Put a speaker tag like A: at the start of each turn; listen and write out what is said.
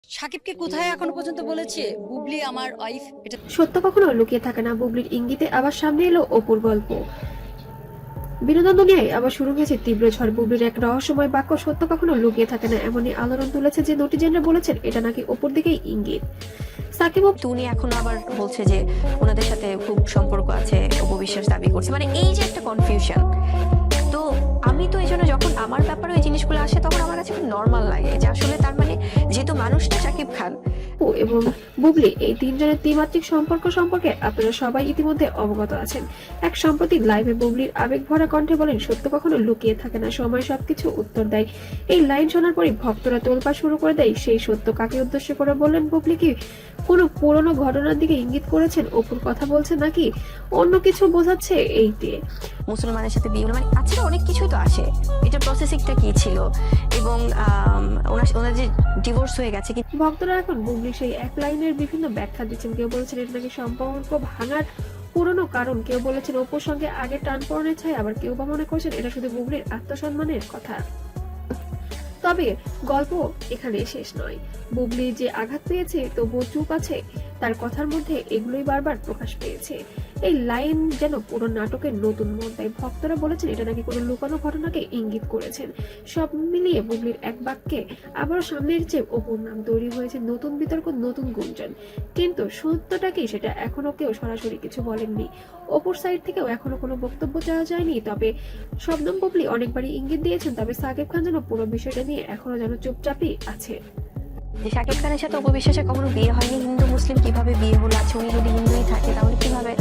A: সাকিবকে কোথায় এখনো পর্যন্ত বলেছে বুবলি আমার ওয়াইফ? এটা
B: সত্য কখনো লুকিয়ে থাকে না। বুবলির ইঙ্গিতে আবার সামনে এলো অপুর গল্প। বিনোদন দুনিয়ায় আবার শুরু হয়েছে তীব্র ঝড়। বুবলির এক রহস্যময় বাক্য সত্য কখনো লুকিয়ে থাকে না এমনই আলোড়ন তুলেছে যে নটিজেনরা বলেছেন এটা নাকি অপুর দিকেই ইঙ্গিত। সাকিব
C: তো উনি এখন আবার বলছে যে ওনাদের সাথে খুব সম্পর্ক আছে, অপবিশ্বাস দাবি করছে। মানে এই যে একটা কনফিউশন, তো আমি তো এই জন্য যখন আমার ব্যাপারে ওই জিনিসগুলো আসে তখন আমার কাছে খুব নর্মাল লাগে যে আসলে তার মানে যেহেতু মানুষটা শাকিব খান
B: অপু এবং বুবলি এই তিনজনের ত্রিমাত্রিক সম্পর্ক সম্পর্কে আপনারা সবাই ইতিমধ্যে অবগত আছেন। এক সম্প্রতি লাইভে বুবলির আবেগ ভরা কণ্ঠে বলেন, সত্য কখনো লুকিয়ে থাকে না, সময় সবকিছু উত্তর দেয়। এই লাইন শোনার পরই ভক্তরা তোলপাড় শুরু করে দেয়। সেই সত্য কাকে উদ্দেশ্য করে বললেন? বুবলি কি কোনো পুরনো ঘটনার দিকে ইঙ্গিত করেছেন? অপুর কথা বলছে নাকি অন্য কিছু বোঝাচ্ছে? এই দিয়ে
C: মুসলমানের সাথে বিয়ে হলো, মানে আজকে অনেক কিছুই তো আসে। এটার প্রসেসিংটা কি ছিল এবং ওনার যে ডিভোর্স হয়ে গেছে কি।
B: ভক্তরা এখন বুবলির সেই এক লাইনের বিভিন্ন ব্যাখ্যা দিচ্ছেন। কেউ বলেছেন এটা নাকি সম্পর্ক ভাঙার পুরনো কারণ, কেউ বলেছেন অপুর সঙ্গে আগে টান পড়নের ছাই, আবার কেউ বা মনে করছেন এটা শুধু বুবলির আত্মসম্মানের কথা। তবে গল্প এখানে শেষ নয়। বুবলি যে আঘাত পেয়েছে তবুও চুপ আছে, তার কথার মধ্যে এগুলোই বারবার প্রকাশ পেয়েছে। এই লাইন যেন পুরো নাটকের নতুন মোড় দেয়। ভক্তরা বলেছেন এটা নাকি কোনো লুকানো ঘটনাকে ইঙ্গিত করেছেন। সব মিলিয়ে বুবলির এক বাক্যে আবারও সামনের চেয়ে অপুর নাম তৈরি হয়েছে নতুন বিতর্ক, নতুন গুঞ্জন। কিন্তু সত্যটা কি সেটা এখনো কেউ সরাসরি কিছু বলেননি। অপুর সাইড থেকেও এখনো কোনো বক্তব্য চাওয়া যায়নি। তবে শবনম বুবলি অনেকবারই ইঙ্গিত দিয়েছেন। তবে সাকিব খান যেন পুরো বিষয়টা নিয়ে এখনো যেন চুপচাপই আছে।
C: যে শাকিব খানের সাথে অপবিশ্বাসের কখনো বিয়ে হয়নি, হিন্দু মুসলিম কিভাবে বিয়ে হলো? আছে উনি যদি হিন্দুই থাকে তাহলে কিভাবে